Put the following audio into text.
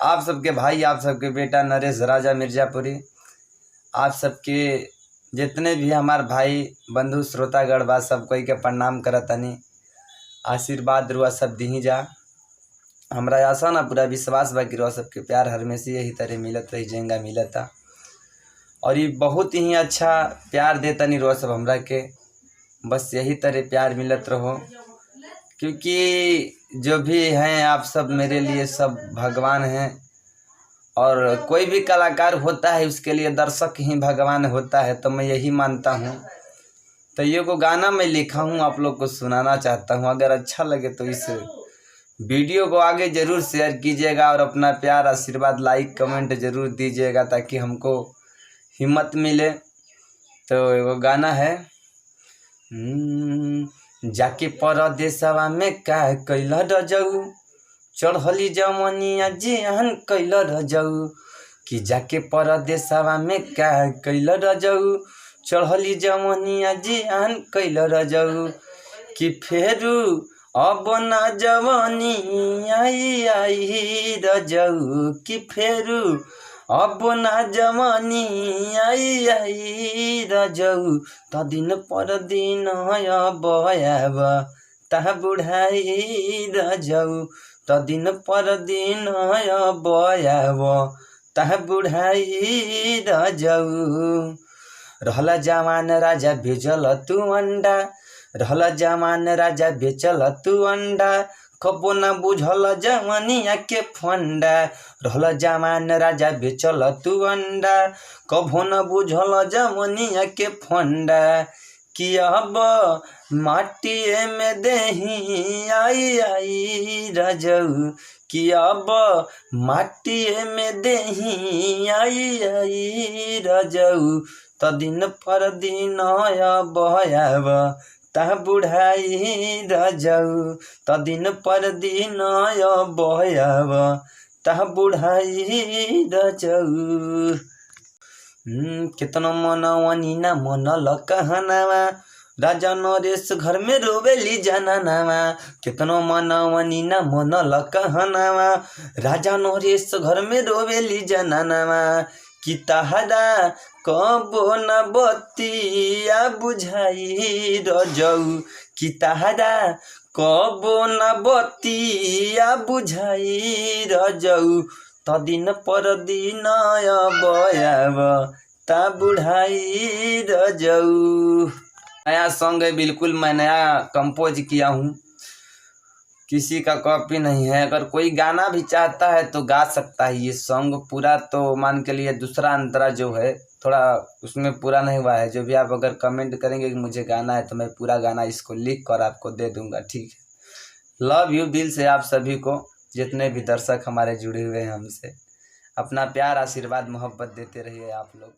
आप सबके भाई, आप सबके बेटा नरेश राजा मिर्जापुरी, आप सबके जितने भी हमार भाई बंधु श्रोतागण बा सब कोई के प्रणाम करतनी। आशीर्वाद रुआ सब दी जा। हमरा आशा ना पूरा विश्वास बा कि रुआ सबके प्यार हमेशा यही तरह मिलत रही जेंगा मिलता। और ये बहुत ही अच्छा प्यार देता नहीं रुआ सब हमरा के, बस यही तरह प्यार मिलत रहो, क्योंकि जो भी हैं आप सब मेरे लिए सब भगवान हैं। और कोई भी कलाकार होता है उसके लिए दर्शक ही भगवान होता है, तो मैं यही मानता हूँ। तो ये को गाना मैं लिखा हूँ, आप लोग को सुनाना चाहता हूँ। अगर अच्छा लगे तो इस वीडियो को आगे ज़रूर शेयर कीजिएगा और अपना प्यार आशीर्वाद लाइक कमेंट ज़रूर दीजिएगा ताकि हमको हिम्मत मिले। तो वो गाना है जाके परदेसवा में का कैल रजऊ, चढ़ली जमनिया जियान कैल रजऊ, कि जाके परदेसवा में का कैल रजऊ, चढ़ली जमनिया जियान कैल रजऊ, कि फेरू अब ना जवानी आई आई रजऊ, कि फेरू अब ना जवानी आई आई रजऊ, त दिन पर दिन बयाब ता बुढ़ाई रजऊ, त दिन पर दिन बयाब ता बुढ़ाई रजऊ। रहला जवान राजा बेचल तू अंडा, रहला जवान राजा बेचल तू अंडा, कबो न बुझल जवानिया के फंडा, रहला जवान राजा बेचल तू अंडा, कबो न बुझल जवानिया के फंडा, कि अब माटिए में देही आई आई रजऊ, कि अब माटिए में देही आई आई रजऊ, त दिन पर दिन बयाब ता बुढ़ाई रजऊ, त दिन पर दिन बयाब ता बुढ़ाई रजऊ। कितना मनवनी ना मनल कहनावा, राजा नरेश घर में रोवेली जनानावा, कितना मनवनी ना मनल कहनावा, राजा नरेश घर में रोवेली जनानावा, कि तहरा कबो न बतिया बुझाई रजऊ, कि तहरा कबो न बतिया बुझाई रजऊ, त दिन पर दिन बयाब ता बुढ़ाई रजऊ। नया सॉन्ग है, बिल्कुल मैं नया कंपोज किया हूँ, किसी का कॉपी नहीं है। अगर कोई गाना भी चाहता है तो गा सकता है। ये सॉन्ग पूरा तो मान के लिए दूसरा अंतरा जो है थोड़ा उसमें पूरा नहीं हुआ है। जो भी आप अगर कमेंट करेंगे कि मुझे गाना है तो मैं पूरा गाना इसको लिख कर आपको दे दूंगा, ठीक है। लव यू दिल से आप सभी को, जितने भी दर्शक हमारे जुड़े हुए हैं हमसे। अपना प्यार आशीर्वाद मोहब्बत देते रहिए आप लोग।